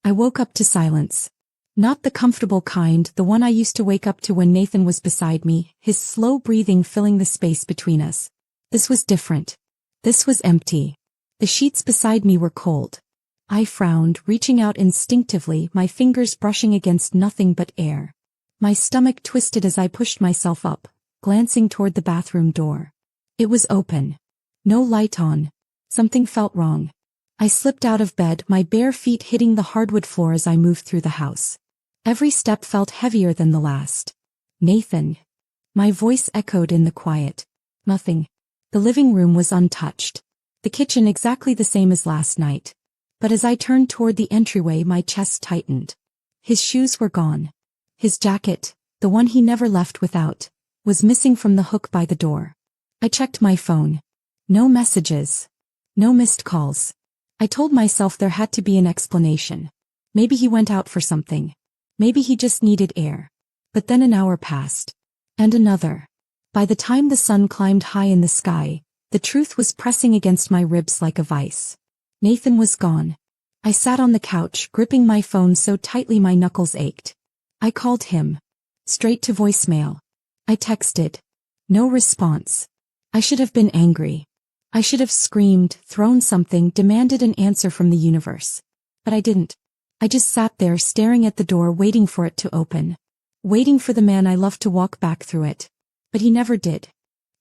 I woke up to silence. Not the comfortable kind, the one I used to wake up to when Nathan was beside me, his slow breathing filling the space between us. This was different. This was empty. The sheets beside me were cold. I frowned, reaching out instinctively, my fingers brushing against nothing but air. My stomach twisted as I pushed myself up, glancing toward the bathroom door. It was open. No light on. Something felt wrong. I slipped out of bed, my bare feet hitting the hardwood floor as I moved through the house. Every step felt heavier than the last. Nathan. My voice echoed in the quiet. Nothing. The living room was untouched. The kitchen exactly the same as last night. But as I turned toward the entryway, my chest tightened. His shoes were gone. His jacket, the one he never left without, was missing from the hook by the door. I checked my phone. No messages. No missed calls. I told myself there had to be an explanation. Maybe he went out for something. Maybe he just needed air. But then an hour passed. And another. By the time the sun climbed high in the sky, the truth was pressing against my ribs like a vice. Nathan was gone. I sat on the couch, gripping my phone so tightly my knuckles ached. I called him. Straight to voicemail. I texted. No response. I should have been angry. I should have screamed, thrown something, demanded an answer from the universe. But I didn't. I just sat there staring at the door, waiting for it to open. Waiting for the man I loved to walk back through it. But he never did.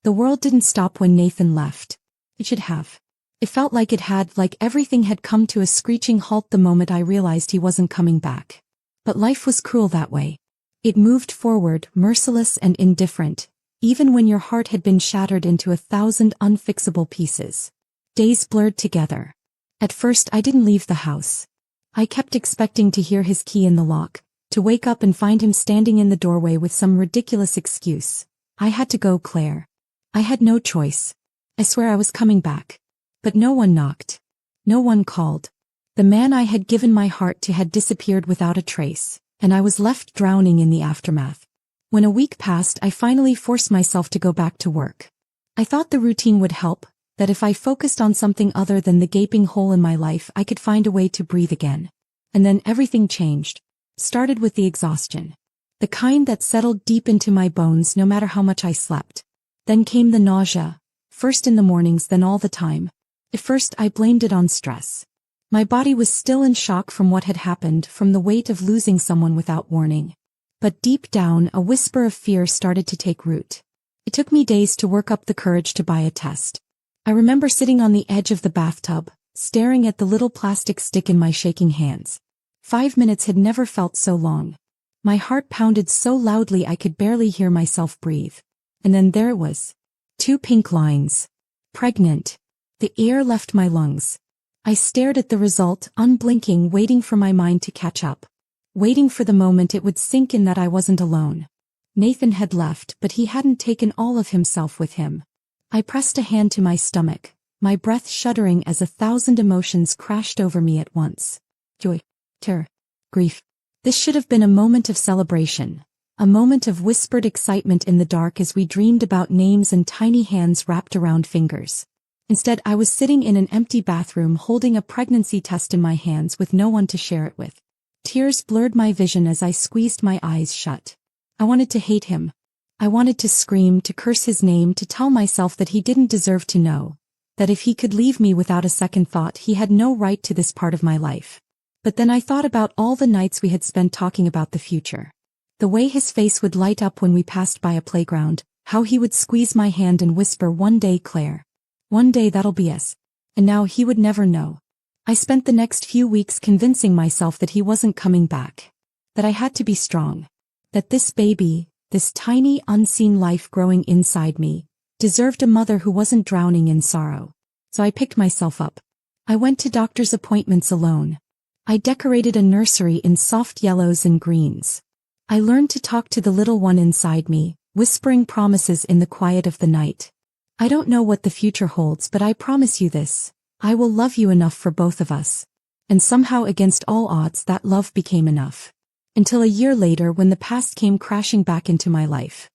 The world didn't stop when Nathan left. It should have. It felt like it had, like everything had come to a screeching halt the moment I realized he wasn't coming back. But life was cruel that way. It moved forward, merciless and indifferent, even when your heart had been shattered into 1,000 unfixable pieces. Days blurred together. At first I didn't leave the house. I kept expecting to hear his key in the lock, to wake up and find him standing in the doorway with some ridiculous excuse. I had to go, Claire. I had no choice. I swear I was coming back. But no one knocked. No one called. The man I had given my heart to had disappeared without a trace, and I was left drowning in the aftermath. When a week passed, I finally forced myself to go back to work. I thought the routine would help, that if I focused on something other than the gaping hole in my life, I could find a way to breathe again. And then everything changed. Started with the exhaustion. The kind that settled deep into my bones no matter how much I slept. Then came the nausea. First in the mornings, then all the time. At first I blamed it on stress. My body was still in shock from what had happened, from the weight of losing someone without warning. But deep down, a whisper of fear started to take root. It took me days to work up the courage to buy a test. I remember sitting on the edge of the bathtub, staring at the little plastic stick in my shaking hands. 5 minutes had never felt so long. My heart pounded so loudly I could barely hear myself breathe. And then there it was. 2 pink lines. Pregnant. The air left my lungs. I stared at the result, unblinking, waiting for my mind to catch up. Waiting for the moment it would sink in that I wasn't alone. Nathan had left, but he hadn't taken all of himself with him. I pressed a hand to my stomach, my breath shuddering as 1,000 emotions crashed over me at once. Joy, terror, grief. This should have been a moment of celebration, a moment of whispered excitement in the dark as we dreamed about names and tiny hands wrapped around fingers. Instead, I was sitting in an empty bathroom holding a pregnancy test in my hands with no one to share it with. Tears blurred my vision as I squeezed my eyes shut. I wanted to hate him. I wanted to scream, to curse his name, to tell myself that he didn't deserve to know, that if he could leave me without a second thought, he had no right to this part of my life. But then I thought about all the nights we had spent talking about the future. The way his face would light up when we passed by a playground, how he would squeeze my hand and whisper, "One day, Claire. One day that'll be us." And now he would never know. I spent the next few weeks convincing myself that he wasn't coming back. That I had to be strong. That this baby, this tiny unseen life growing inside me, deserved a mother who wasn't drowning in sorrow. So I picked myself up. I went to doctor's appointments alone. I decorated a nursery in soft yellows and greens. I learned to talk to the little one inside me, whispering promises in the quiet of the night. I don't know what the future holds, but I promise you this. I will love you enough for both of us. And somehow, against all odds, that love became enough. Until a year later, when the past came crashing back into my life.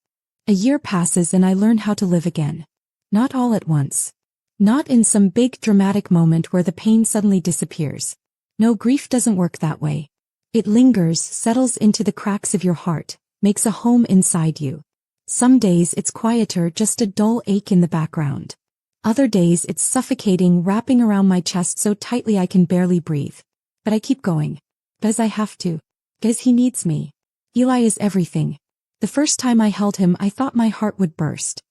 A year passes and I learn how to live again. Not all at once. Not in some big dramatic moment where the pain suddenly disappears. No, grief doesn't work that way. It lingers, settles into the cracks of your heart, makes a home inside you. Some days it's quieter, just a dull ache in the background. Other days it's suffocating, wrapping around my chest so tightly I can barely breathe. But I keep going. Because I have to. Because he needs me. Eli is everything. The first time I held him, I thought my heart would burst.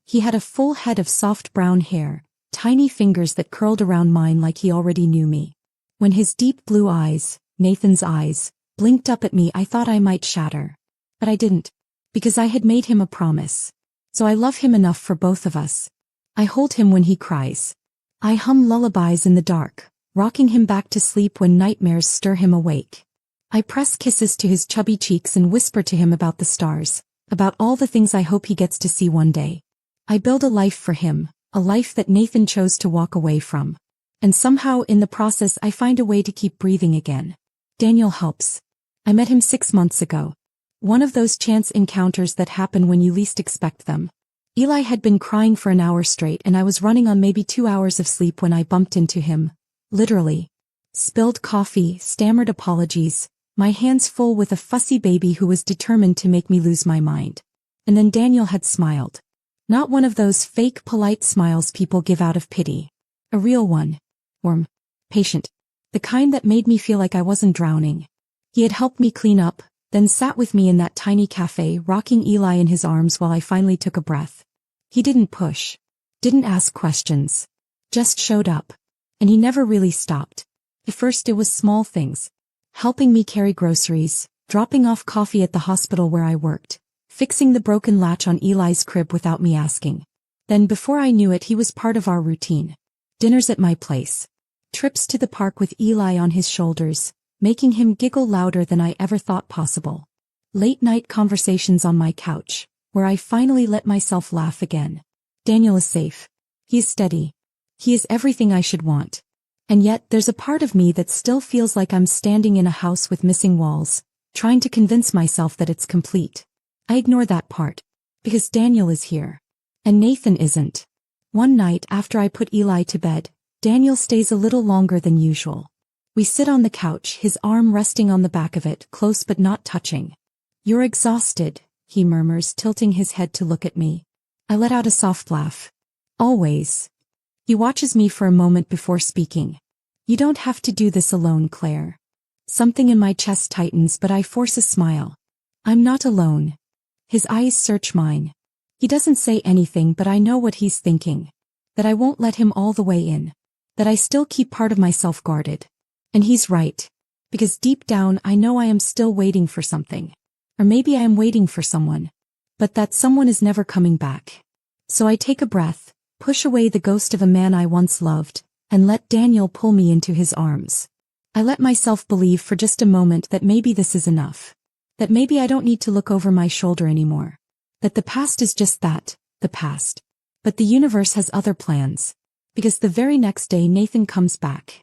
He had a full head of soft brown hair, tiny fingers that curled around mine like he already knew me. When his deep blue eyes, Nathan's eyes, blinked up at me, I thought I might shatter. But I didn't. Because I had made him a promise. So I love him enough for both of us. I hold him when he cries. I hum lullabies in the dark, rocking him back to sleep when nightmares stir him awake. I press kisses to his chubby cheeks and whisper to him about the stars, about all the things I hope he gets to see one day. I build a life for him, a life that Nathan chose to walk away from. And somehow in the process I find a way to keep breathing again. Daniel helps. I met him 6 months ago. One of those chance encounters that happen when you least expect them. Eli had been crying for an hour straight and I was running on maybe 2 hours of sleep when I bumped into him. Literally. Spilled coffee, stammered apologies, my hands full with a fussy baby who was determined to make me lose my mind. And then Daniel had smiled. Not one of those fake polite smiles people give out of pity. A real one. Warm. Patient. The kind that made me feel like I wasn't drowning. He had helped me clean up, then sat with me in that tiny cafe, rocking Eli in his arms while I finally took a breath. He didn't push. Didn't ask questions. Just showed up. And he never really stopped. At first it was small things. Helping me carry groceries, dropping off coffee at the hospital where I worked, fixing the broken latch on Eli's crib without me asking. Then before I knew it he was part of our routine. Dinners at my place. Trips to the park with Eli on his shoulders, making him giggle louder than I ever thought possible. Late-night conversations on my couch, where I finally let myself laugh again. Daniel is safe. He is steady. He is everything I should want. And yet there's a part of me that still feels like I'm standing in a house with missing walls, trying to convince myself that it's complete. I ignore that part. Because Daniel is here. And Nathan isn't. One night after I put Eli to bed, Daniel stays a little longer than usual. We sit on the couch, his arm resting on the back of it, close but not touching. "You're exhausted," he murmurs, tilting his head to look at me. I let out a soft laugh. "Always." He watches me for a moment before speaking. "You don't have to do this alone, Claire." Something in my chest tightens but I force a smile. "I'm not alone." His eyes search mine. He doesn't say anything but I know what he's thinking. That I won't let him all the way in. That I still keep part of myself guarded. And he's right. Because deep down I know I am still waiting for something. Or maybe I am waiting for someone. But that someone is never coming back. So I take a breath, push away the ghost of a man I once loved, and let Daniel pull me into his arms. I let myself believe for just a moment that maybe this is enough. That maybe I don't need to look over my shoulder anymore. That the past is just that, the past. But the universe has other plans. Because the very next day Nathan comes back.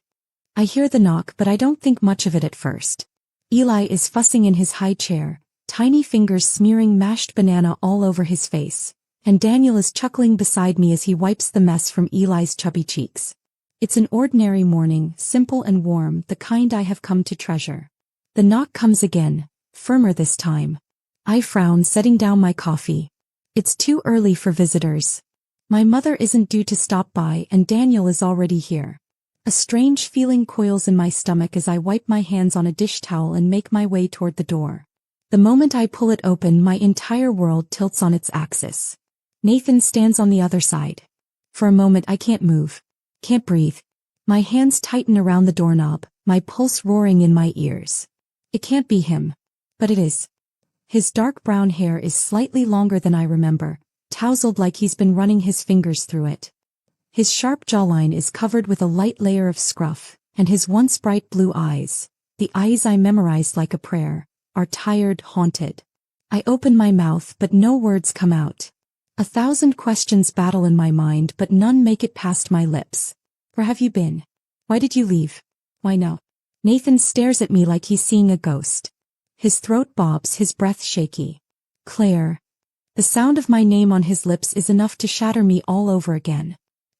I hear the knock but I don't think much of it at first. Eli is fussing in his high chair, tiny fingers smearing mashed banana all over his face, and Daniel is chuckling beside me as he wipes the mess from Eli's chubby cheeks. It's an ordinary morning, simple and warm, the kind I have come to treasure. The knock comes again, firmer this time. I frown, setting down my coffee. It's too early for visitors. My mother isn't due to stop by and Daniel is already here. A strange feeling coils in my stomach as I wipe my hands on a dish towel and make my way toward the door. The moment I pull it open, my entire world tilts on its axis. Nathan stands on the other side. For a moment I can't move. Can't breathe. My hands tighten around the doorknob, my pulse roaring in my ears. It can't be him. But it is. His dark brown hair is slightly longer than I remember, tousled like he's been running his fingers through it. His sharp jawline is covered with a light layer of scruff, and his once bright blue eyes, the eyes I memorized like a prayer, are tired, haunted. I open my mouth but no words come out. 1,000 questions battle in my mind but none make it past my lips. Where have you been? Why did you leave? Why no? Nathan stares at me like he's seeing a ghost. His throat bobs, his breath shaky. Claire. The sound of my name on his lips is enough to shatter me all over again.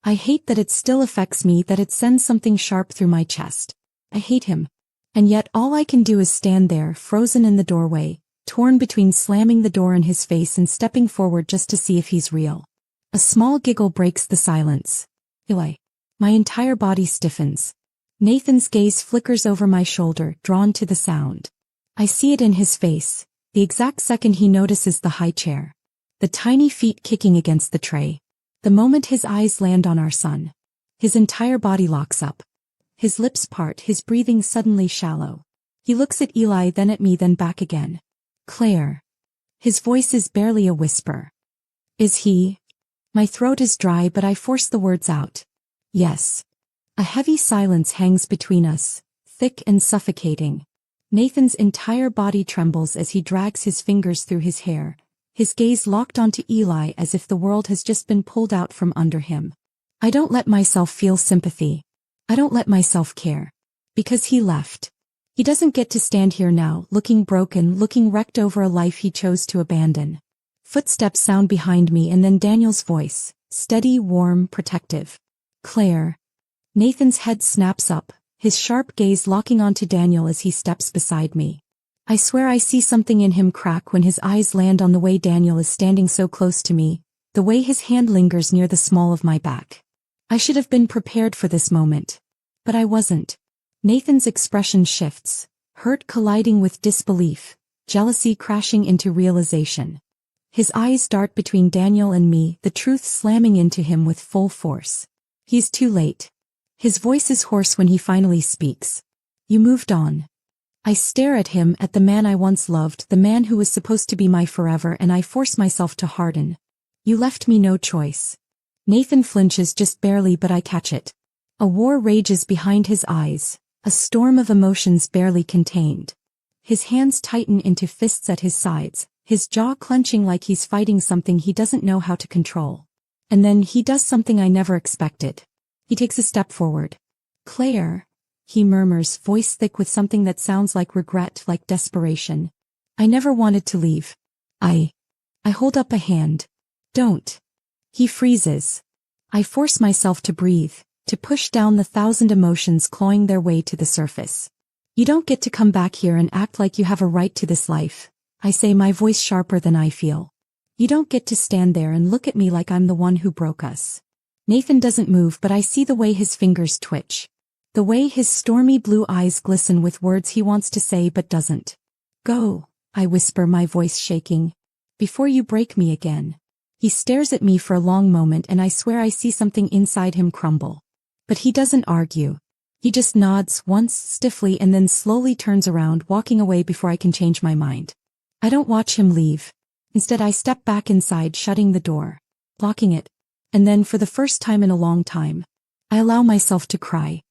I hate that it still affects me, that it sends something sharp through my chest. I hate him. And yet all I can do is stand there, frozen in the doorway, torn between slamming the door in his face and stepping forward just to see if he's real. A small giggle breaks the silence. Eli. My entire body stiffens. Nathan's gaze flickers over my shoulder, drawn to the sound. I see it in his face, the exact second he notices the high chair. The tiny feet kicking against the tray. The moment his eyes land on our son. His entire body locks up. His lips part, his breathing suddenly shallow. He looks at Eli, then at me, then back again. Claire. His voice is barely a whisper. Is he? My throat is dry, but I force the words out. Yes. A heavy silence hangs between us, thick and suffocating. Nathan's entire body trembles as he drags his fingers through his hair, his gaze locked onto Eli as if the world has just been pulled out from under him. I don't let myself feel sympathy. I don't let myself care. Because he left. He doesn't get to stand here now, looking broken, looking wrecked over a life he chose to abandon. Footsteps sound behind me and then Daniel's voice, steady, warm, protective. Claire. Nathan's head snaps up, his sharp gaze locking onto Daniel as he steps beside me. I swear I see something in him crack when his eyes land on the way Daniel is standing so close to me, the way his hand lingers near the small of my back. I should have been prepared for this moment. But I wasn't. Nathan's expression shifts, hurt colliding with disbelief, jealousy crashing into realization. His eyes dart between Daniel and me, the truth slamming into him with full force. He's too late. His voice is hoarse when he finally speaks. You moved on. I stare at him, at the man I once loved, the man who was supposed to be my forever, and I force myself to harden. You left me no choice. Nathan flinches just barely, but I catch it. A war rages behind his eyes, a storm of emotions barely contained. His hands tighten into fists at his sides, his jaw clenching like he's fighting something he doesn't know how to control. And then he does something I never expected. He takes a step forward. Claire, he murmurs, voice thick with something that sounds like regret, like desperation. I never wanted to leave. I hold up a hand. Don't. He freezes. I force myself to breathe, to push down the 1,000 emotions clawing their way to the surface. You don't get to come back here and act like you have a right to this life, I say, my voice sharper than I feel. You don't get to stand there and look at me like I'm the one who broke us. Nathan doesn't move, but I see the way his fingers twitch. The way his stormy blue eyes glisten with words he wants to say but doesn't. Go, I whisper, my voice shaking. Before you break me again. He stares at me for a long moment and I swear I see something inside him crumble. But he doesn't argue. He just nods once stiffly and then slowly turns around, walking away before I can change my mind. I don't watch him leave. Instead I step back inside, shutting the door, locking it. And then for the first time in a long time, I allow myself to cry.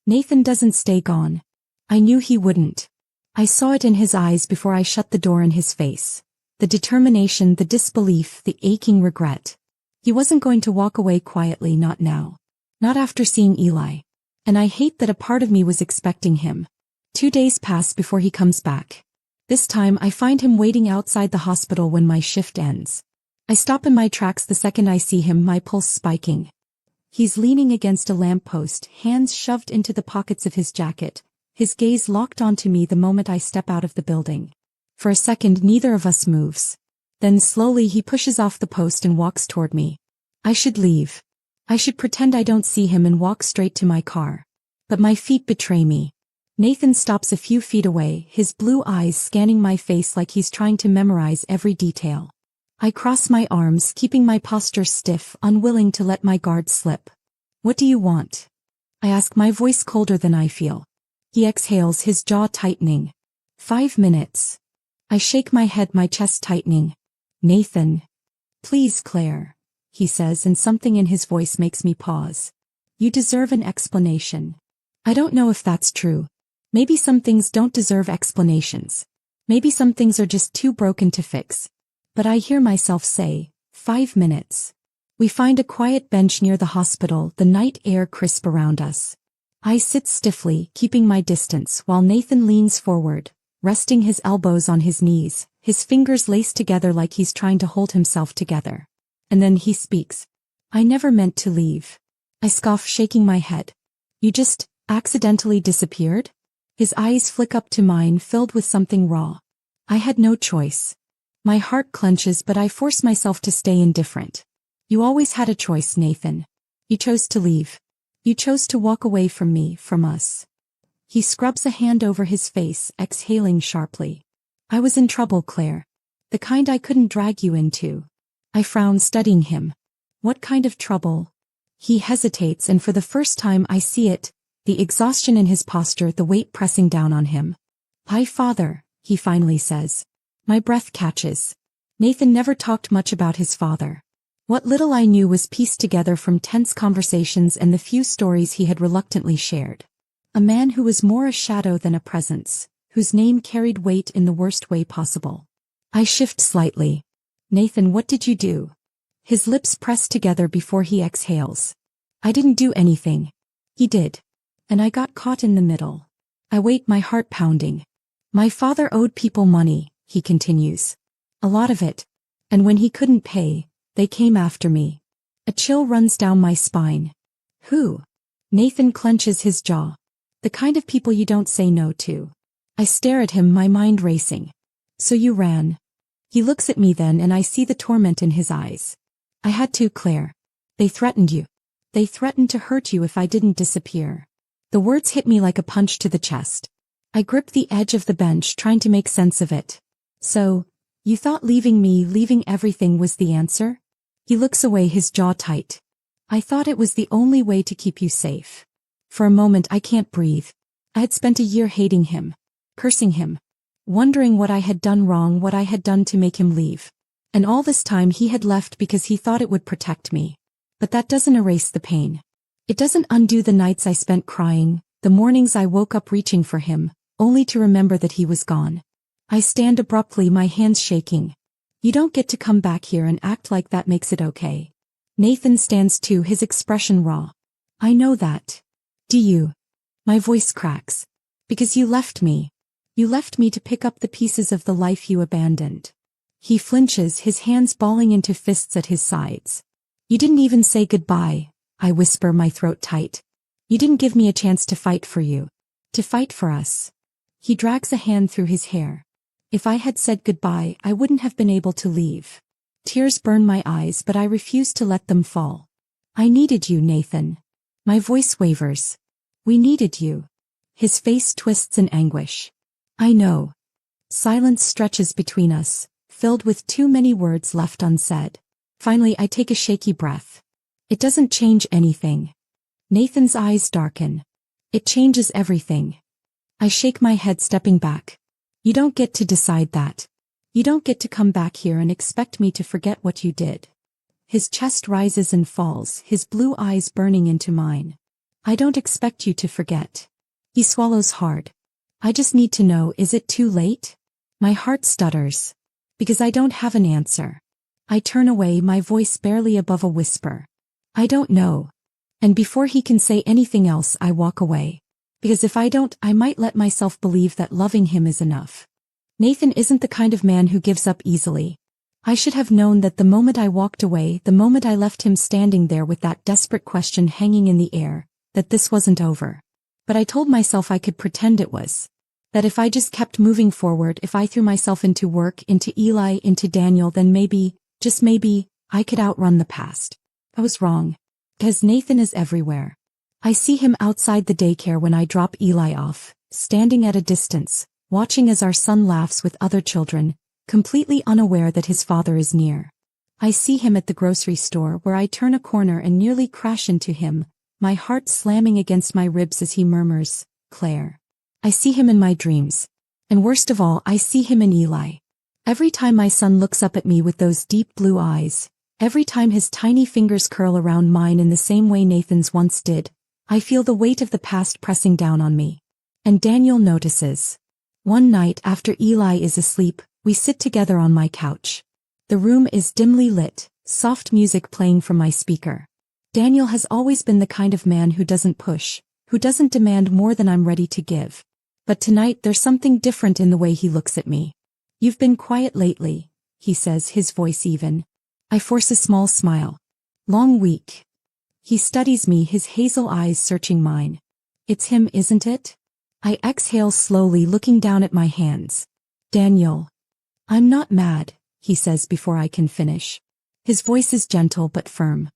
Nathan doesn't stay gone. I knew he wouldn't. I saw it in his eyes before I shut the door in his face. The determination, the disbelief, the aching regret. He wasn't going to walk away quietly, not now. Not after seeing Eli. And I hate that a part of me was expecting him. 2 days pass before he comes back. This time I find him waiting outside the hospital when my shift ends. I stop in my tracks the second I see him, my pulse spiking. He's leaning against a lamppost, hands shoved into the pockets of his jacket, his gaze locked onto me the moment I step out of the building. For a second neither of us moves. Then slowly he pushes off the post and walks toward me. I should leave. I should pretend I don't see him and walk straight to my car. But my feet betray me. Nathan stops a few feet away, his blue eyes scanning my face like he's trying to memorize every detail. I cross my arms, keeping my posture stiff, unwilling to let my guard slip. What do you want? I ask, my voice colder than I feel. He exhales, his jaw tightening. 5 minutes. I shake my head, my chest tightening. Nathan. Please, Claire, he says, and something in his voice makes me pause. You deserve an explanation. I don't know if that's true. Maybe some things don't deserve explanations. Maybe some things are just too broken to fix. But I hear myself say, 5 minutes. We find a quiet bench near the hospital, the night air crisp around us. I sit stiffly, keeping my distance, while Nathan leans forward, resting his elbows on his knees, his fingers laced together like he's trying to hold himself together. And then he speaks. I never meant to leave. I scoff, shaking my head. You just Accidentally disappeared? His eyes flick up to mine, filled with something raw. I had no choice. My heart clenches, but I force myself to stay indifferent. You always had a choice, Nathan. You chose to leave. You chose to walk away from me, from us. He scrubs a hand over his face, exhaling sharply. I was in trouble, Claire. The kind I couldn't drag you into. I frown, studying him. What kind of trouble? He hesitates, and for the first time I see it, the exhaustion in his posture, the weight pressing down on him. "Hi, father," he finally says. My breath catches. Nathan never talked much about his father. What little I knew was pieced together from tense conversations and the few stories he had reluctantly shared. A man who was more a shadow than a presence, whose name carried weight in the worst way possible. I shift slightly. "Nathan, what did you do?" His lips press together before he exhales. "I didn't do anything. He did. And I got caught in the middle." I wait, my heart pounding. "My father owed people money," he continues. "A lot of it. And when he couldn't pay, they came after me." A chill runs down my spine. "Who?" Nathan clenches his jaw. "The kind of people you don't say no to." I stare at him, my mind racing. "So you ran?" He looks at me then, and I see the torment in his eyes. "I had to, Claire. They threatened you. They threatened to hurt you if I didn't disappear." The words hit me like a punch to the chest. I grip the edge of the bench, trying to make sense of it. "So, you thought leaving me, leaving everything, was the answer?" He looks away, his jaw tight. "I thought it was the only way to keep you safe." For a moment I can't breathe. I had spent a year hating him, cursing him, wondering what I had done wrong, what I had done to make him leave. And all this time he had left because he thought it would protect me. But that doesn't erase the pain. It doesn't undo the nights I spent crying, the mornings I woke up reaching for him, only to remember that he was gone. I stand abruptly, my hands shaking. "You don't get to come back here and act like that makes it okay." Nathan stands too, his expression raw. "I know that. Do you?" My voice cracks. "Because you left me. You left me to pick up the pieces of the life you abandoned." He flinches, his hands balling into fists at his sides. "You didn't even say goodbye," I whisper, my throat tight. "You didn't give me a chance to fight for you. To fight for us." He drags a hand through his hair. "If I had said goodbye, I wouldn't have been able to leave." Tears burn my eyes, but I refuse to let them fall. "I needed you, Nathan." My voice wavers. "We needed you." His face twists in anguish. "I know." Silence stretches between us, filled with too many words left unsaid. Finally I take a shaky breath. "It doesn't change anything." Nathan's eyes darken. "It changes everything." I shake my head, stepping back. "You don't get to decide that. You don't get to come back here and expect me to forget what you did." His chest rises and falls, his blue eyes burning into mine. "I don't expect you to forget." He swallows hard. "I just need to know, is it too late?" My heart stutters. "Because I don't have an answer." I turn away, my voice barely above a whisper. "I don't know." And before he can say anything else, I walk away. Because if I don't, I might let myself believe that loving him is enough. Nathan isn't the kind of man who gives up easily. I should have known that the moment I walked away, the moment I left him standing there with that desperate question hanging in the air, that this wasn't over. But I told myself I could pretend it was. That if I just kept moving forward, if I threw myself into work, into Eli, into Daniel, then maybe, just maybe, I could outrun the past. I was wrong. Because Nathan is everywhere. I see him outside the daycare when I drop Eli off, standing at a distance, watching as our son laughs with other children, completely unaware that his father is near. I see him at the grocery store where I turn a corner and nearly crash into him, my heart slamming against my ribs as he murmurs, "Claire." I see him in my dreams. And worst of all, I see him in Eli. Every time my son looks up at me with those deep blue eyes, every time his tiny fingers curl around mine in the same way Nathan's once did, I feel the weight of the past pressing down on me. And Daniel notices. One night after Eli is asleep, we sit together on my couch. The room is dimly lit, soft music playing from my speaker. Daniel has always been the kind of man who doesn't push, who doesn't demand more than I'm ready to give. But tonight there's something different in the way he looks at me. "You've been quiet lately," he says, his voice even. I force a small smile. "Long week." He studies me, his hazel eyes searching mine. It's him, isn't it? I exhale slowly, looking down at my hands. Daniel. I'm not mad, he says before I can finish. His voice is gentle but firm.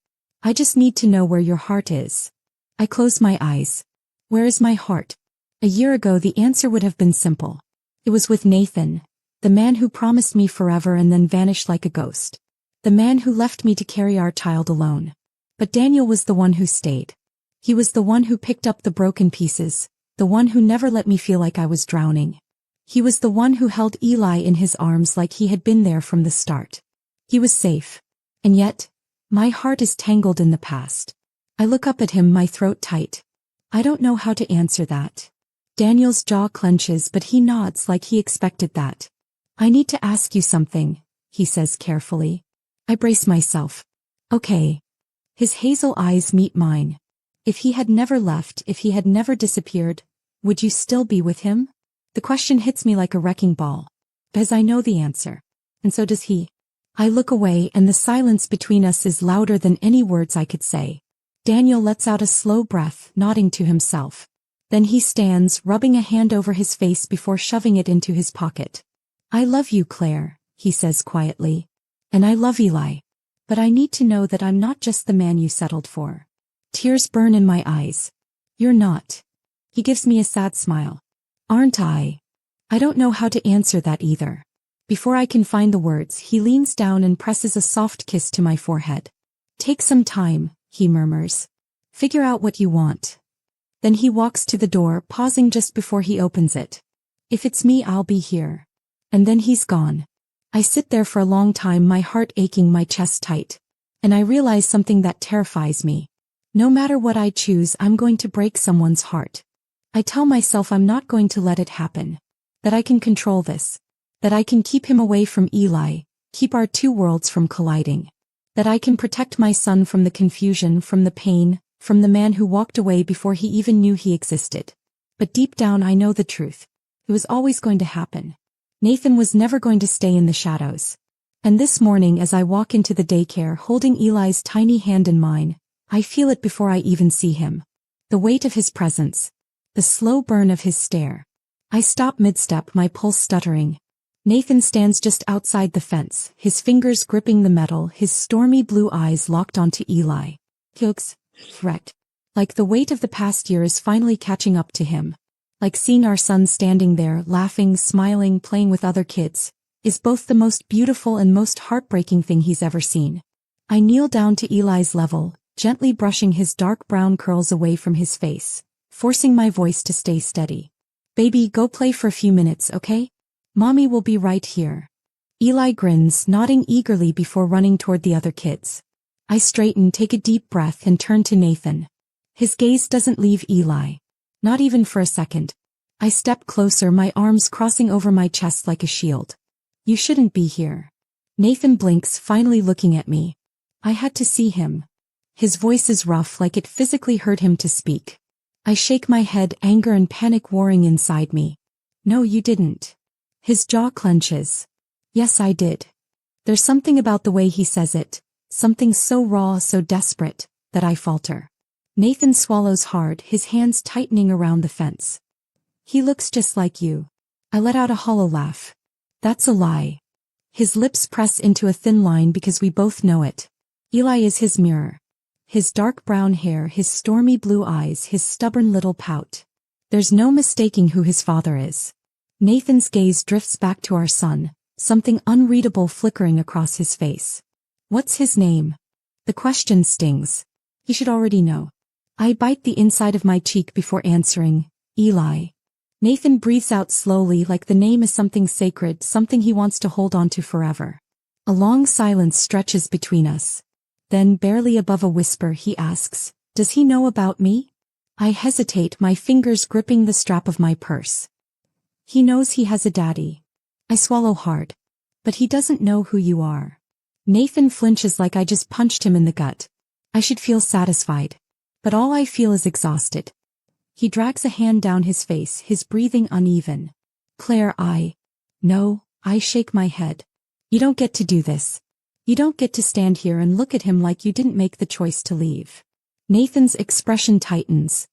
I just need to know where your heart is. I close my eyes. Where is my heart? A year ago the answer would have been simple. It was with Nathan, the man who promised me forever and then vanished like a ghost. The man who left me to carry our child alone. But Daniel was the one who stayed. He was the one who picked up the broken pieces, the one who never let me feel like I was drowning. He was the one who held Eli in his arms like he had been there from the start. He was safe. And yet, my heart is tangled in the past. I look up at him, my throat tight. I don't know how to answer that. Daniel's jaw clenches, but he nods like he expected that. I need to ask you something, he says carefully. I brace myself. Okay. His hazel eyes meet mine. If he had never left, if he had never disappeared, would you still be with him? The question hits me like a wrecking ball. As I know the answer. And so does he. I look away and the silence between us is louder than any words I could say. Daniel lets out a slow breath, nodding to himself. Then he stands, rubbing a hand over his face before shoving it into his pocket. I love you, Claire, he says quietly. And I love Eli. But I need to know that I'm not just the man you settled for. Tears burn in my eyes. You're not. He gives me a sad smile. Aren't I? I don't know how to answer that either. Before I can find the words, he leans down and presses a soft kiss to my forehead. Take some time, he murmurs. Figure out what you want. Then he walks to the door, pausing just before he opens it. If it's me, I'll be here. And then he's gone. I sit there for a long time, my heart aching, my chest tight. And I realize something that terrifies me. No matter what I choose, I'm going to break someone's heart. I tell myself I'm not going to let it happen. That I can control this. That I can keep him away from Eli, keep our two worlds from colliding. That I can protect my son from the confusion, from the pain, from the man who walked away before he even knew he existed. But deep down I know the truth. It was always going to happen. Nathan was never going to stay in the shadows. And this morning as I walk into the daycare holding Eli's tiny hand in mine, I feel it before I even see him. The weight of his presence. The slow burn of his stare. I stop mid-step, my pulse stuttering. Nathan stands just outside the fence, his fingers gripping the metal, his stormy blue eyes locked onto Eli. Looks threat. Like the weight of the past year is finally catching up to him. Like seeing our son standing there, laughing, smiling, playing with other kids, is both the most beautiful and most heartbreaking thing he's ever seen. I kneel down to Eli's level, gently brushing his dark brown curls away from his face, forcing my voice to stay steady. Baby, go play for a few minutes, okay? Mommy will be right here. Eli grins, nodding eagerly before running toward the other kids. I straighten, take a deep breath and turn to Nathan. His gaze doesn't leave Eli. Not even for a second. I step closer, my arms crossing over my chest like a shield. You shouldn't be here. Nathan blinks, finally looking at me. I had to see him. His voice is rough, like it physically hurt him to speak. I shake my head, anger and panic warring inside me. No, you didn't. His jaw clenches. Yes, I did. There's something about the way he says it, something so raw, so desperate, that I falter. Nathan swallows hard, his hands tightening around the fence. He looks just like you. I let out a hollow laugh. That's a lie. His lips press into a thin line because we both know it. Eli is his mirror. His dark brown hair, his stormy blue eyes, his stubborn little pout. There's no mistaking who his father is. Nathan's gaze drifts back to our son, something unreadable flickering across his face. What's his name? The question stings. He should already know. I bite the inside of my cheek before answering. Eli. Nathan breathes out slowly, like the name is something sacred, something he wants to hold on to forever. A long silence stretches between us. Then, barely above a whisper, he asks, "Does he know about me?" I hesitate, my fingers gripping the strap of my purse. He knows he has a daddy. I swallow hard. But he doesn't know who you are. Nathan flinches like I just punched him in the gut. I should feel satisfied. But all I feel is exhausted. He drags a hand down his face, his breathing uneven. Claire, No, I shake my head. You don't get to do this. You don't get to stand here and look at him like you didn't make the choice to leave. Nathan's expression tightens.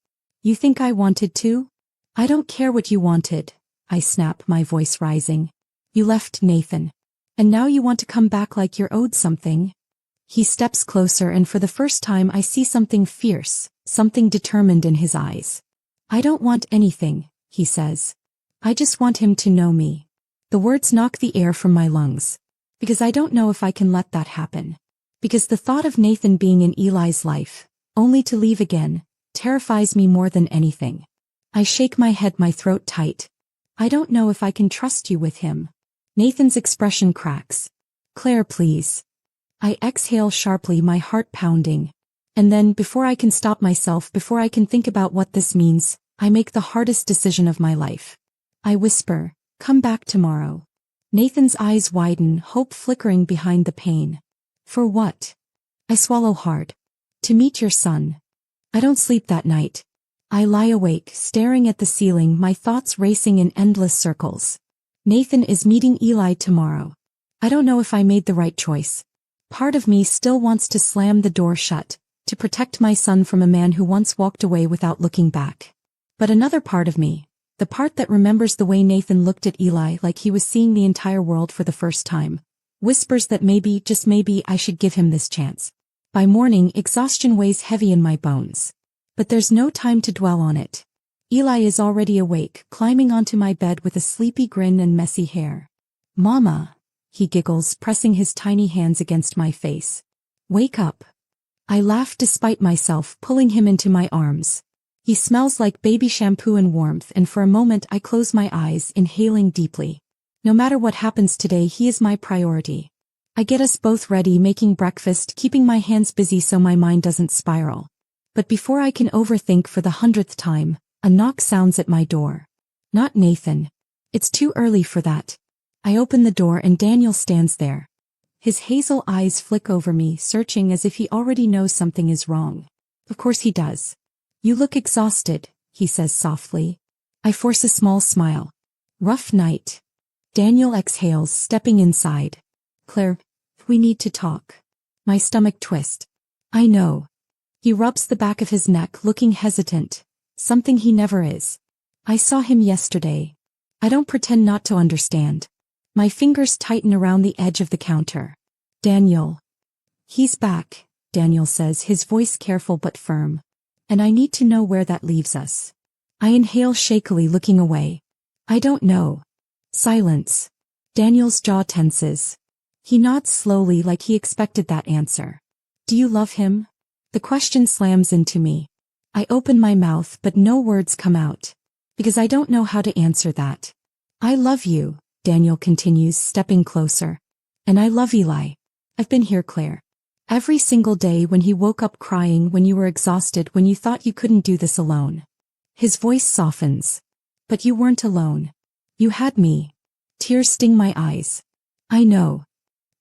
You think I wanted to? I don't care what you wanted, I snap, my voice rising. You left Nathan. And now you want to come back like you're owed something? He steps closer and for the first time I see something fierce, something determined in his eyes. I don't want anything, he says. I just want him to know me. The words knock the air from my lungs. Because I don't know if I can let that happen. Because the thought of Nathan being in Eli's life, only to leave again, terrifies me more than anything. I shake my head, my throat tight. I don't know if I can trust you with him. Nathan's expression cracks. Claire, please. I exhale sharply, my heart pounding. And then, before I can stop myself, before I can think about what this means, I make the hardest decision of my life. I whisper, come back tomorrow. Nathan's eyes widen, hope flickering behind the pain. For what? I swallow hard. To meet your son. I don't sleep that night. I lie awake, staring at the ceiling, my thoughts racing in endless circles. Nathan is meeting Eli tomorrow. I don't know if I made the right choice. Part of me still wants to slam the door shut, to protect my son from a man who once walked away without looking back. But another part of me, the part that remembers the way Nathan looked at Eli like he was seeing the entire world for the first time, whispers that maybe, just maybe, I should give him this chance. By morning, exhaustion weighs heavy in my bones. But there's no time to dwell on it. Eli is already awake, climbing onto my bed with a sleepy grin and messy hair. Mama, he giggles, pressing his tiny hands against my face. Wake up. I laugh despite myself, pulling him into my arms. He smells like baby shampoo and warmth, and for a moment I close my eyes, inhaling deeply. No matter what happens today, he is my priority. I get us both ready, making breakfast, keeping my hands busy so my mind doesn't spiral. But before I can overthink for the 100th time, a knock sounds at my door. Not Nathan. It's too early for that. I open the door and Daniel stands there. His hazel eyes flick over me, searching as if he already knows something is wrong. Of course he does. You look exhausted, he says softly. I force a small smile. Rough night. Daniel exhales, stepping inside. Claire, we need to talk. My stomach twists. I know. He rubs the back of his neck, looking hesitant. Something he never is. I saw him yesterday. I don't pretend not to understand. My fingers tighten around the edge of the counter. Daniel. He's back, Daniel says, his voice careful but firm. And I need to know where that leaves us. I inhale shakily, looking away. I don't know. Silence. Daniel's jaw tenses. He nods slowly, like he expected that answer. Do you love him? The question slams into me. I open my mouth, but no words come out. Because I don't know how to answer that. I love you, Daniel continues, stepping closer. And I love Eli. I've been here, Claire. Every single day, when he woke up crying, when you were exhausted, when you thought you couldn't do this alone. His voice softens. But you weren't alone. You had me. Tears sting my eyes. I know.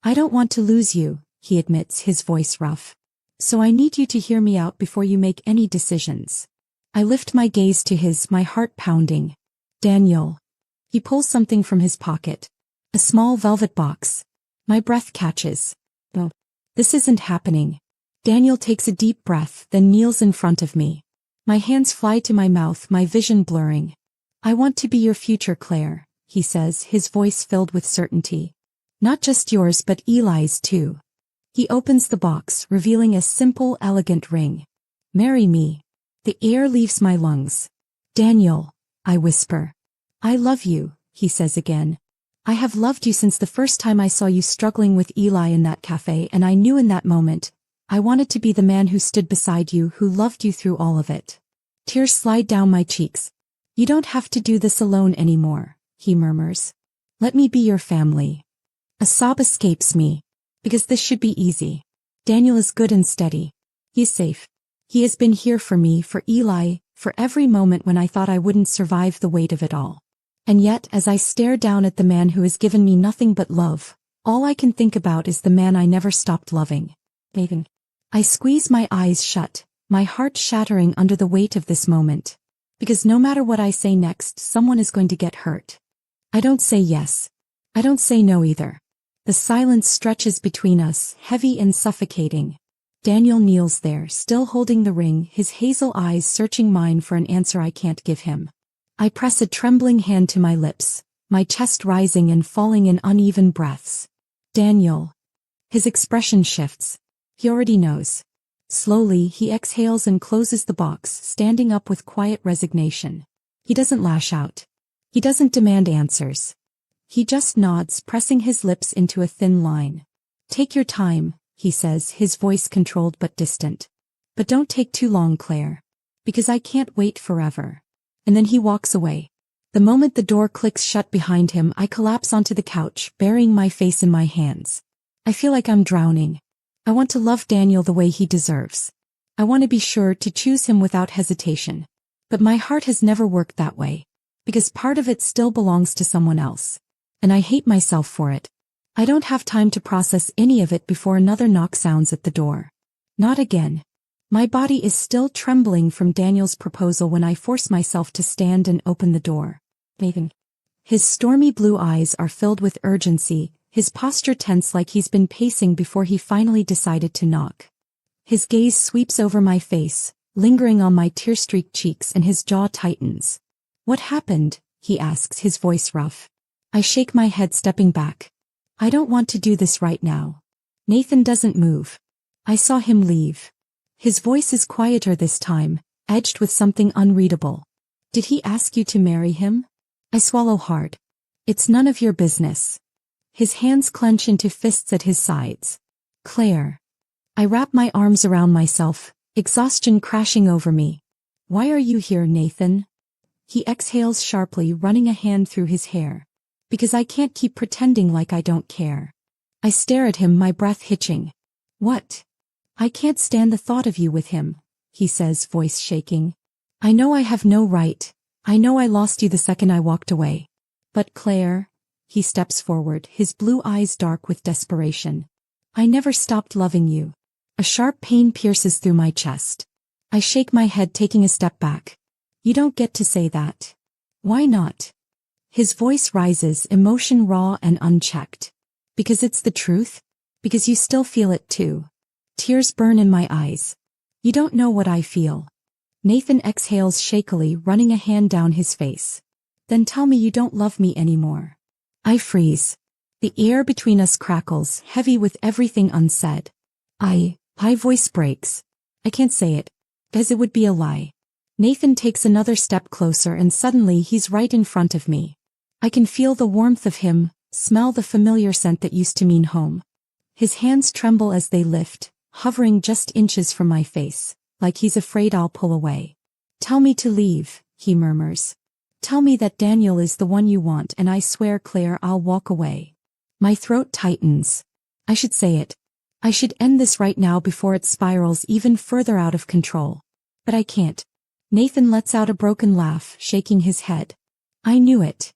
I don't want to lose you, he admits, his voice rough. So I need you to hear me out before you make any decisions. I lift my gaze to his, my heart pounding. Daniel. He pulls something from his pocket. A small velvet box. My breath catches. Oh, this isn't happening. Daniel takes a deep breath, then kneels in front of me. My hands fly to my mouth, my vision blurring. I want to be your future, Claire, he says, his voice filled with certainty. Not just yours, but Eli's too. He opens the box, revealing a simple, elegant ring. Marry me. The air leaves my lungs. Daniel, I whisper. I love you, he says again. I have loved you since the first time I saw you struggling with Eli in that cafe, and I knew in that moment, I wanted to be the man who stood beside you, who loved you through all of it. Tears slide down my cheeks. You don't have to do this alone anymore, he murmurs. Let me be your family. A sob escapes me. Because this should be easy. Daniel is good and steady. He's safe. He has been here for me, for Eli, for every moment when I thought I wouldn't survive the weight of it all. And yet, as I stare down at the man who has given me nothing but love, all I can think about is the man I never stopped loving. Nathan. I squeeze my eyes shut, my heart shattering under the weight of this moment. Because no matter what I say next, someone is going to get hurt. I don't say yes. I don't say no either. The silence stretches between us, heavy and suffocating. Daniel kneels there, still holding the ring, his hazel eyes searching mine for an answer I can't give him. I press a trembling hand to my lips, my chest rising and falling in uneven breaths. Daniel. His expression shifts. He already knows. Slowly, he exhales and closes the box, standing up with quiet resignation. He doesn't lash out. He doesn't demand answers. He just nods, pressing his lips into a thin line. Take your time, he says, his voice controlled but distant. But don't take too long, Claire. Because I can't wait forever. And then he walks away. The moment the door clicks shut behind him, I collapse onto the couch, burying my face in my hands. I feel like I'm drowning. I want to love Daniel the way he deserves. I want to be sure to choose him without hesitation. But my heart has never worked that way. Because part of it still belongs to someone else. And I hate myself for it. I don't have time to process any of it before another knock sounds at the door. Not again. My body is still trembling from Daniel's proposal when I force myself to stand and open the door. Nathan. His stormy blue eyes are filled with urgency, his posture tense like he's been pacing before he finally decided to knock. His gaze sweeps over my face, lingering on my tear-streaked cheeks, and his jaw tightens. What happened? He asks, his voice rough. I shake my head, stepping back. I don't want to do this right now. Nathan doesn't move. I saw him leave. His voice is quieter this time, edged with something unreadable. Did he ask you to marry him? I swallow hard. It's none of your business. His hands clench into fists at his sides. Claire. I wrap my arms around myself, exhaustion crashing over me. Why are you here, Nathan? He exhales sharply, running a hand through his hair. Because I can't keep pretending like I don't care. I stare at him, my breath hitching. What? I can't stand the thought of you with him, he says, voice shaking. I know I have no right. I know I lost you the second I walked away. But Claire, he steps forward, his blue eyes dark with desperation. I never stopped loving you. A sharp pain pierces through my chest. I shake my head, taking a step back. You don't get to say that. Why not? His voice rises, emotion raw and unchecked. Because it's the truth? Because you still feel it too. Tears burn in my eyes. You don't know what I feel. Nathan exhales shakily, running a hand down his face. Then tell me you don't love me anymore. I freeze. The air between us crackles, heavy with everything unsaid. My voice breaks. I can't say it, because it would be a lie. Nathan takes another step closer and suddenly he's right in front of me. I can feel the warmth of him, smell the familiar scent that used to mean home. His hands tremble as they lift, hovering just inches from my face, like he's afraid I'll pull away. Tell me to leave, he murmurs. Tell me that Daniel is the one you want, and I swear, Claire, I'll walk away. My throat tightens. I should say it. I should end this right now before it spirals even further out of control. But I can't. Nathan lets out a broken laugh, shaking his head. I knew it.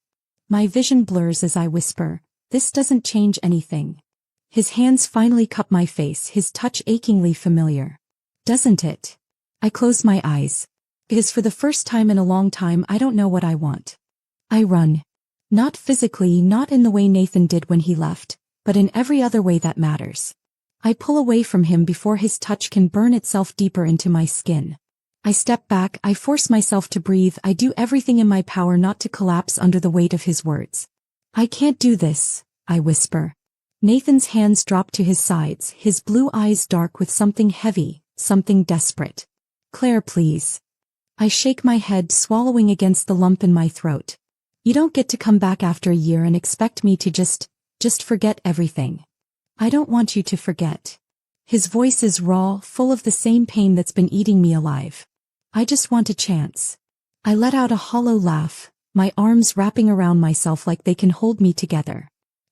My vision blurs as I whisper, this doesn't change anything. His hands finally cup my face, his touch achingly familiar. Doesn't it? I close my eyes. Because for the first time in a long time I don't know what I want. I run. Not physically, not in the way Nathan did when he left, but in every other way that matters. I pull away from him before his touch can burn itself deeper into my skin. I step back, I force myself to breathe, I do everything in my power not to collapse under the weight of his words. I can't do this, I whisper. Nathan's hands drop to his sides, his blue eyes dark with something heavy, something desperate. Claire, please. I shake my head, swallowing against the lump in my throat. You don't get to come back after a year and expect me to just forget everything. I don't want you to forget. His voice is raw, full of the same pain that's been eating me alive. I just want a chance. I let out a hollow laugh, my arms wrapping around myself like they can hold me together.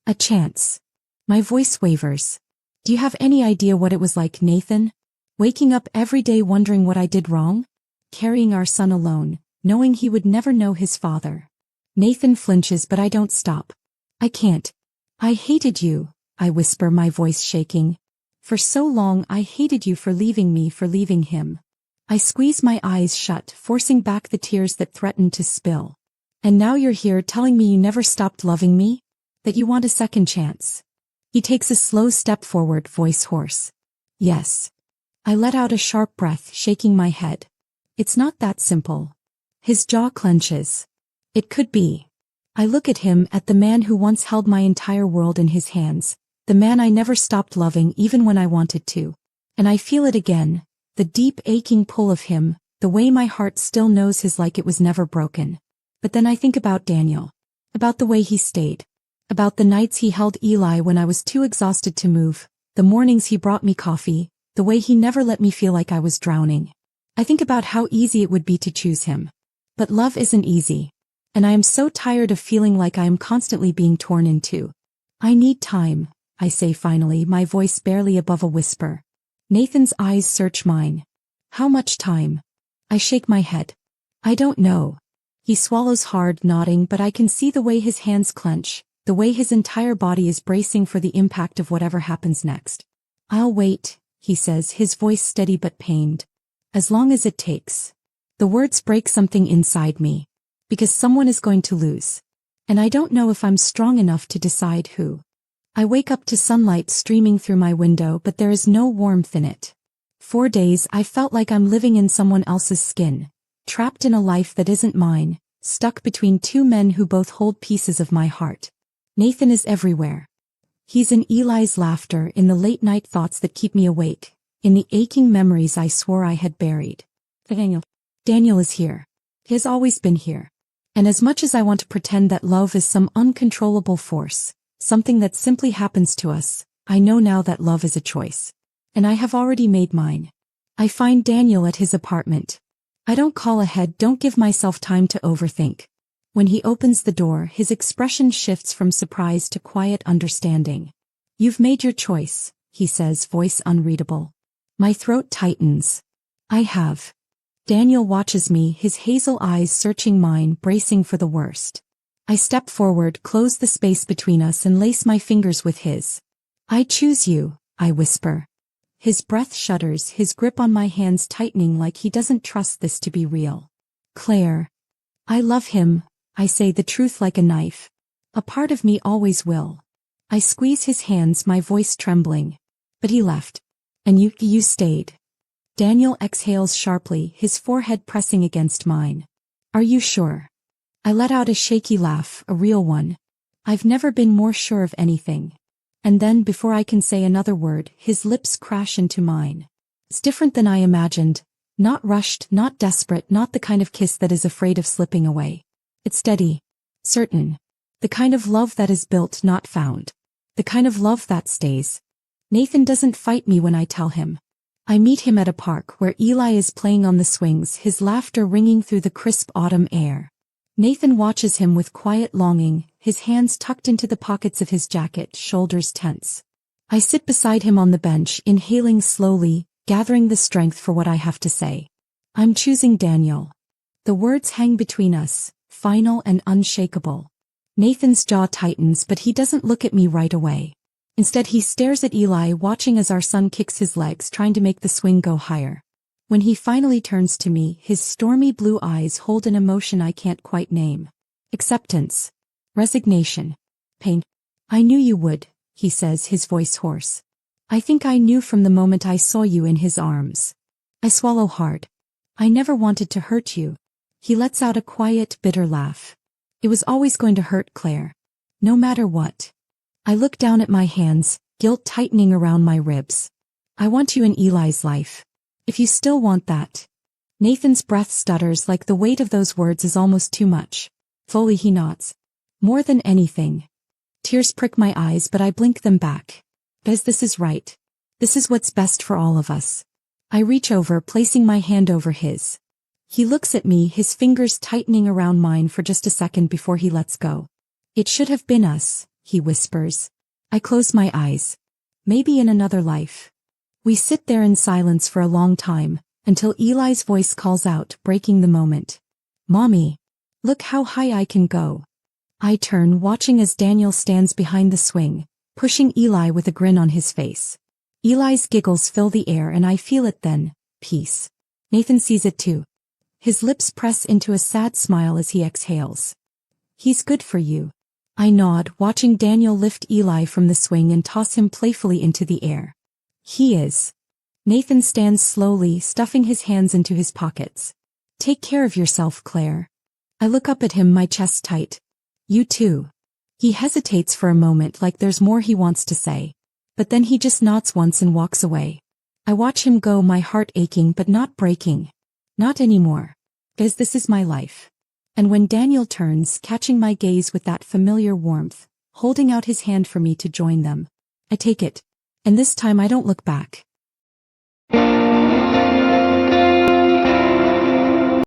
A chance. My voice wavers. Do you have any idea what it was like, Nathan? Waking up every day wondering what I did wrong? Carrying our son alone, knowing he would never know his father. Nathan flinches, but I don't stop. I can't. I hated you, I whisper, my voice shaking. For so long I hated you for leaving me, for leaving him. I squeeze my eyes shut, forcing back the tears that threatened to spill. And now you're here telling me you never stopped loving me? That you want a second chance? He takes a slow step forward, voice hoarse. Yes. I let out a sharp breath, shaking my head. It's not that simple. His jaw clenches. It could be. I look at him, at the man who once held my entire world in his hands, the man I never stopped loving even when I wanted to. And I feel it again, the deep aching pull of him, the way my heart still knows his like it was never broken. But then I think about Daniel. About the way he stayed. About the nights he held Eli when I was too exhausted to move, the mornings he brought me coffee, the way he never let me feel like I was drowning. I think about how easy it would be to choose him. But love isn't easy. And I am so tired of feeling like I am constantly being torn in two. I need time, I say finally, my voice barely above a whisper. Nathan's eyes search mine. How much time? I shake my head. I don't know. He swallows hard, nodding, but I can see the way his hands clench, the way his entire body is bracing for the impact of whatever happens next. I'll wait, he says, his voice steady but pained. As long as it takes. The words break something inside me. Because someone is going to lose. And I don't know if I'm strong enough to decide who. I wake up to sunlight streaming through my window, but there is no warmth in it. 4 days I felt like I'm living in someone else's skin. Trapped in a life that isn't mine, stuck between two men who both hold pieces of my heart. Nathan is everywhere. He's in Eli's laughter, in the late-night thoughts that keep me awake, in the aching memories I swore I had buried. Daniel is here. He has always been here. And as much as I want to pretend that love is some uncontrollable force, something that simply happens to us, I know now that love is a choice. And I have already made mine. I find Daniel at his apartment. I don't call ahead, don't give myself time to overthink. When he opens the door, his expression shifts from surprise to quiet understanding. You've made your choice, he says, voice unreadable. My throat tightens. I have. Daniel watches me, his hazel eyes searching mine, bracing for the worst. I step forward, close the space between us, and lace my fingers with his. I choose you, I whisper. His breath shudders, his grip on my hands tightening like he doesn't trust this to be real. Claire. I love him, I say, the truth like a knife. A part of me always will. I squeeze his hands, my voice trembling. But he left. And you stayed. Daniel exhales sharply, his forehead pressing against mine. Are you sure? I let out a shaky laugh, a real one. I've never been more sure of anything. And then, before I can say another word, his lips crash into mine. It's different than I imagined. Not rushed, not desperate, not the kind of kiss that is afraid of slipping away. It's steady. Certain. The kind of love that is built, not found. The kind of love that stays. Nathan doesn't fight me when I tell him. I meet him at a park where Eli is playing on the swings, his laughter ringing through the crisp autumn air. Nathan watches him with quiet longing, his hands tucked into the pockets of his jacket, shoulders tense. I sit beside him on the bench, inhaling slowly, gathering the strength for what I have to say. I'm choosing Daniel. The words hang between us, final and unshakable. Nathan's jaw tightens, but he doesn't look at me right away. Instead, he stares at Eli, watching as our son kicks his legs, trying to make the swing go higher. When he finally turns to me, his stormy blue eyes hold an emotion I can't quite name. Acceptance. Resignation. Pain. I knew you would, he says, his voice hoarse. I think I knew from the moment I saw you in his arms. I swallow hard. I never wanted to hurt you. He lets out a quiet, bitter laugh. It was always going to hurt, Claire. No matter what. I look down at my hands, guilt tightening around my ribs. I want you in Eli's life. If you still want that. Nathan's breath stutters like the weight of those words is almost too much. Fully he nods. More than anything. Tears prick my eyes, but I blink them back. Because this is right. This is what's best for all of us. I reach over, placing my hand over his. He looks at me, his fingers tightening around mine for just a second before he lets go. It should have been us, he whispers. I close my eyes. Maybe in another life. We sit there in silence for a long time, until Eli's voice calls out, breaking the moment. Mommy. Look how high I can go. I turn, watching as Daniel stands behind the swing, pushing Eli with a grin on his face. Eli's giggles fill the air and I feel it then, peace. Nathan sees it too. His lips press into a sad smile as he exhales. He's good for you. I nod, watching Daniel lift Eli from the swing and toss him playfully into the air. He is. Nathan stands slowly, stuffing his hands into his pockets. Take care of yourself, Claire. I look up at him, my chest tight. You too. He hesitates for a moment like there's more he wants to say. But then he just nods once and walks away. I watch him go, my heart aching but not breaking. Not anymore. Because this is my life. And when Daniel turns, catching my gaze with that familiar warmth, holding out his hand for me to join them, I take it. And this time I don't look back.